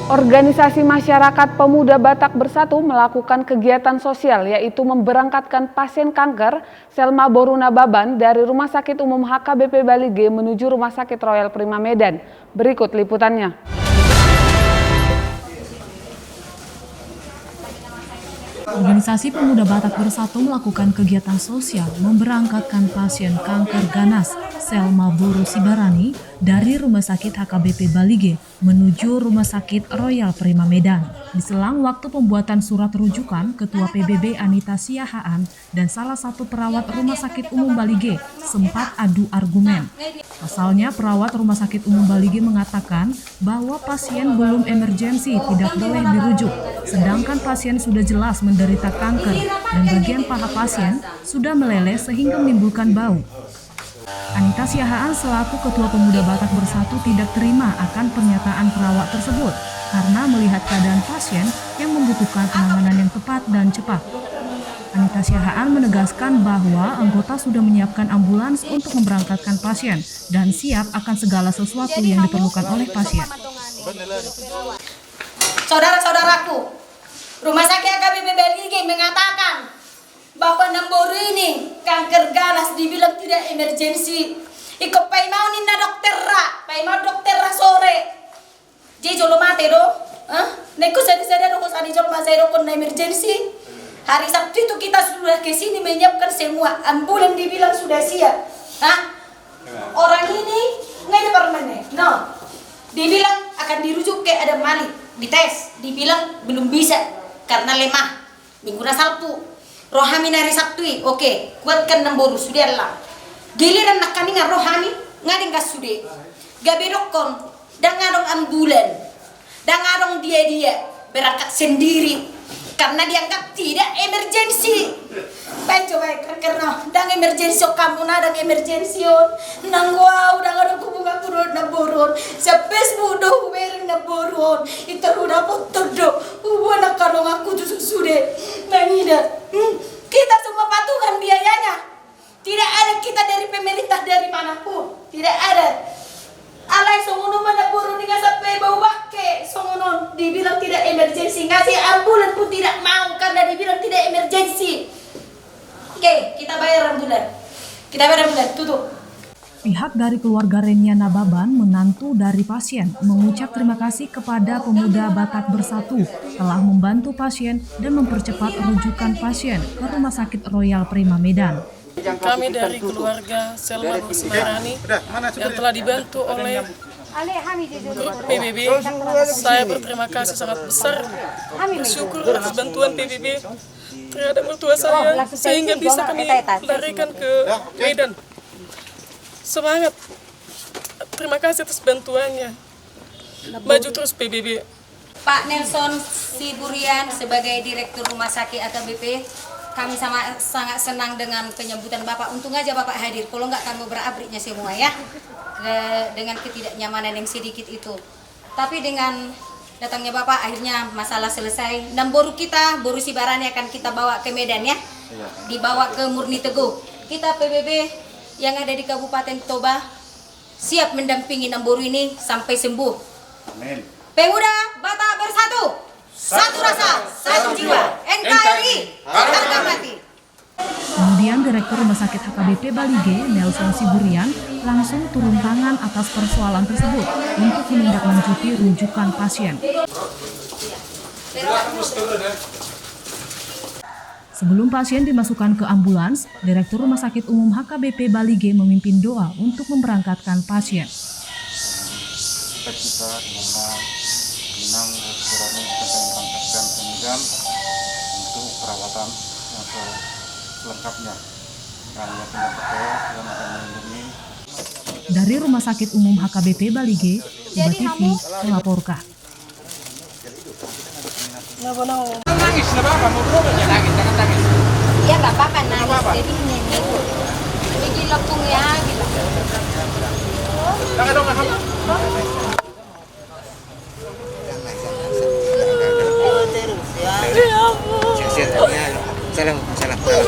Organisasi Masyarakat Pemuda Batak Bersatu melakukan kegiatan sosial yaitu memberangkatkan pasien kanker Selma Boruna Baban dari Rumah Sakit Umum HKBP Bali G menuju Rumah Sakit Royal Prima Medan. Berikut liputannya. Organisasi Pemuda Batak Bersatu melakukan kegiatan sosial memberangkatkan pasien kanker ganas Selma Boru Sibarani dari Rumah Sakit HKBP Bali G menuju Rumah Sakit Royal Prima Medan. Di selang waktu pembuatan surat rujukan, Ketua PBB Anita Siahaan dan salah satu perawat Rumah Sakit Umum Bali G sempat adu argumen. Pasalnya perawat Rumah Sakit Umum Bali G mengatakan bahwa pasien belum emergensi tidak boleh dirujuk, sedangkan pasien sudah jelas menderita kanker dan bagian paha pasien sudah meleleh sehingga menimbulkan bau. Anita Siahaan selaku Ketua Pemuda Batak Bersatu tidak terima akan pernyataan perawat tersebut karena melihat keadaan pasien yang membutuhkan penanganan yang tepat dan cepat. Anita Siahaan menegaskan bahwa anggota sudah menyiapkan ambulans untuk memberangkatkan pasien dan siap akan segala sesuatu yang diperlukan oleh pasien. Saudara-saudaraku, Rumah Sakit HKBP Bali G mengatakan bahwa Namboru ini kanker ganas dibilang tidak emergensi. Iko pai mau ninna dokter ra sore. Je jolo mate do. Neko sada do sani jolo mazero kon emergensi. Hari Sabtu itu kita sudah ke sini menyiapkan semua. Ambulan dibilang sudah siap. Orang ini nggak ada permanen. No. Dibilang akan dirujuk ke Adam Malik, dites, dibilang belum bisa karena lemah. Minggu Sabtu. Rohami hari Sabtu, oke, kuatkan Namboru sudah lah. Giliran nak kami nggak rohami, ngadeng gas sudah. Gabe dokon, dan ngadong ambulan, dan ngadong dia berangkat sendiri karena dianggap tidak emergensi. Baik coba karena dan emergensi kamu nadang emergensi nang wow dan ada kubunga kurun Namboru. Sepes mudo bereng Namboru. Itu udah potong do. Nak kalau aku tuh sudah mengira. Kita semua patungan biayanya. Tidak ada kita dari pemerintah dari manapun. Tidak ada. Alai songono mana buru dengan sampai bau bake. Songono dibilang tidak emergensi. Ngasih ambulan pun tidak mau karena dibilang tidak emergensi. Oke, kita bayar ambulan. Tutup. Pihak dari keluarga Reniana Baban, menantu dari pasien, mengucap terima kasih kepada Pemuda Batak Bersatu telah membantu pasien dan mempercepat rujukan pasien ke Rumah Sakit Royal Prima Medan. Kami dari keluarga Selma Boru Sibarani yang telah dibantu oleh grup PBB, saya berterima kasih sangat besar, bersyukur atas bantuan PBB terhadap mertua saya sehingga bisa kami larikan ke Medan. Semangat, terima kasih atas bantuannya. Maju terus PBB. Pak Nelson Siburian sebagai Direktur Rumah Sakit HKBP, kami sangat senang dengan penyambutan Bapak. Untung aja Bapak hadir, kalau enggak kami berabriknya semua ya, dengan ketidaknyamanan yang sedikit itu. Tapi dengan datangnya Bapak akhirnya masalah selesai. Dan Boru kita, Boru Sibarani akan kita bawa ke Medan ya, dibawa ke Murni Teguh. Kita PBB yang ada di Kabupaten Toba siap mendampingi Namboru ini sampai sembuh. Amin. Pemuda Batak Bersatu, satu rasa, satu jiwa. NKRI, harga mati. Kemudian Direktur Rumah Sakit HKBP Bali G, Nelson Siburian, langsung turun tangan atas persoalan tersebut untuk menindaklanjuti rujukan pasien. Sebelum pasien dimasukkan ke ambulans, Direktur Rumah Sakit Umum HKBP Bali G memimpin doa untuk memberangkatkan pasien. Kita dengan Pinang Berani kita memberangkatkan ke Medan untuk perawatan yang selengkapnya. Kami yakin dapat dan akan melindungi. Dari Rumah Sakit Umum HKBP Bali G, Uba TV melaporkan. Nangis, nggak apa-apa, mau berobat ya? Jangan nangis. Ya nggak apa-apa nangis, jadi nyanyi. Jadi lekung ya gitu. Jangan dong, Terus ya. salam.